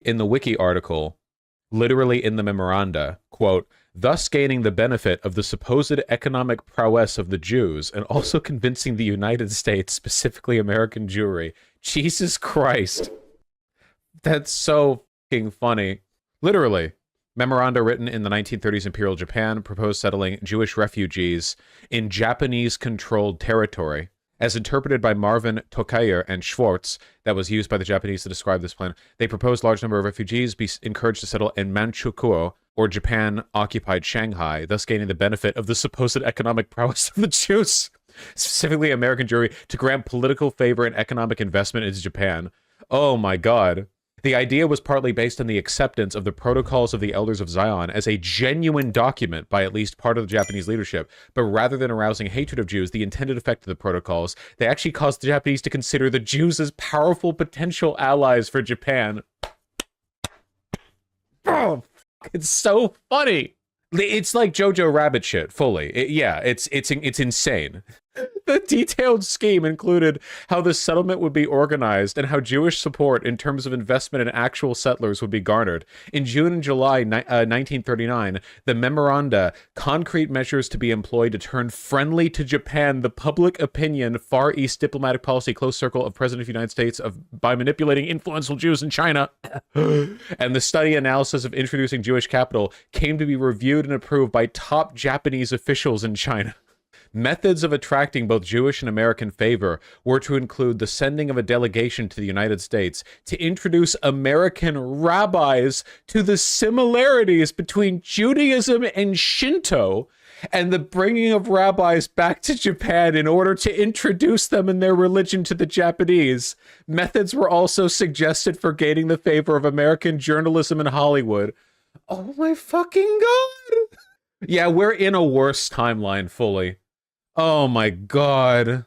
In the wiki article, literally in the memoranda, quote, thus gaining the benefit of the supposed economic prowess of the Jews and also convincing the United States, specifically American Jewry. Jesus Christ. That's so fucking funny. Literally. Memoranda written in the 1930s Imperial Japan proposed settling Jewish refugees in Japanese-controlled territory. As interpreted by Marvin Tokayer and Schwartz, that was used by the Japanese to describe this plan, they proposed large number of refugees be encouraged to settle in Manchukuo, or Japan-occupied Shanghai, thus gaining the benefit of the supposed economic prowess of the Jews, specifically American Jewry, to grant political favor and economic investment into Japan. Oh my god. The idea was partly based on the acceptance of the Protocols of the Elders of Zion as a genuine document by at least part of the Japanese leadership, but rather than arousing hatred of Jews, the intended effect of the protocols, they actually caused the Japanese to consider the Jews as powerful potential allies for Japan. Oh, it's so funny. It's like Jojo Rabbit shit, fully. It's insane. The detailed scheme included how the settlement would be organized and how Jewish support in terms of investment in actual settlers would be garnered. In June and July 1939, the memoranda, concrete measures to be employed to turn friendly to Japan, the public opinion, Far East diplomatic policy, close circle of President of the United States by manipulating influential Jews in China, and the study analysis of introducing Jewish capital came to be reviewed and approved by top Japanese officials in China. Methods of attracting both Jewish and American favor were to include the sending of a delegation to the United States to introduce American rabbis to the similarities between Judaism and Shinto, and the bringing of rabbis back to Japan in order to introduce them and their religion to the Japanese. Methods were also suggested for gaining the favor of American journalism in Hollywood. Oh my fucking god! Yeah, we're in a worse timeline, fully. Oh my god.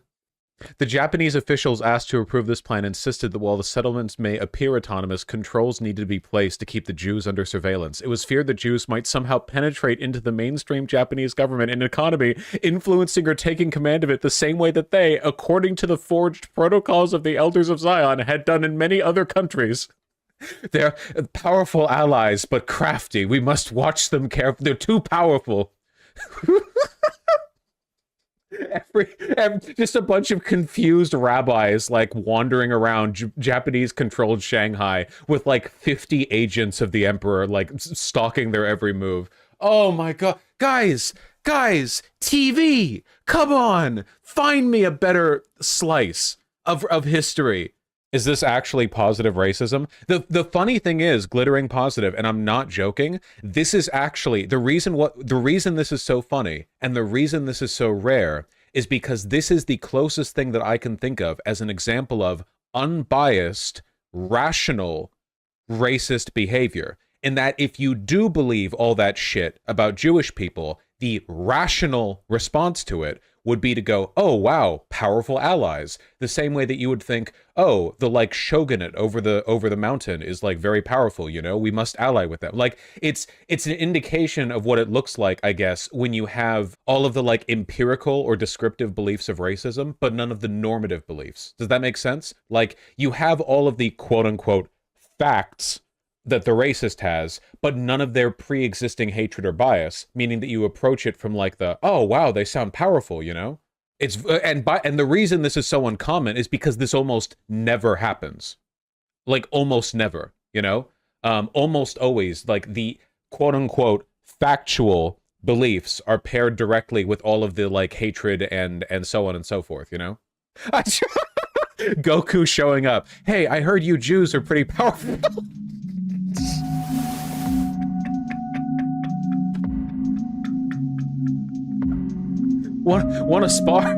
The Japanese officials asked to approve this plan insisted that while the settlements may appear autonomous, controls needed to be placed to keep the Jews under surveillance. It was feared that Jews might somehow penetrate into the mainstream Japanese government and economy, influencing or taking command of it the same way that they, according to the forged protocols of the Elders of Zion, had done in many other countries. They're powerful allies, but crafty. We must watch them carefully. They're too powerful. Just a bunch of confused rabbis like wandering around Japanese-controlled Shanghai with like 50 agents of the emperor like stalking their every move. Oh my god. Guys, TV, come on, find me a better slice of history. Is this actually positive racism? The funny thing is, glittering positive, and I'm not joking, this is actually the reason this is so funny and the reason this is so rare is because this is the closest thing that I can think of as an example of unbiased, rational, racist behavior. In that if you do believe all that shit about Jewish people, the rational response to it would be to go, oh, wow, powerful allies. The same way that you would think, oh, the like shogunate over the mountain is like very powerful, you know, we must ally with them. Like it's an indication of what it looks like, I guess, when you have all of the like empirical or descriptive beliefs of racism, but none of the normative beliefs. Does that make sense? Like you have all of the quote unquote facts that the racist has, but none of their pre-existing hatred or bias, meaning that you approach it from like the, oh wow, they sound powerful, you know? It's and the reason this is so uncommon is because this almost never happens. Like almost never, you know? Almost always, like the quote unquote factual beliefs are paired directly with all of the like hatred and so on and so forth, you know? Goku showing up. Hey, I heard you Jews are pretty powerful. Want to spar?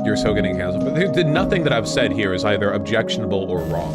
You're so getting canceled. But nothing that I've said here is either objectionable or wrong.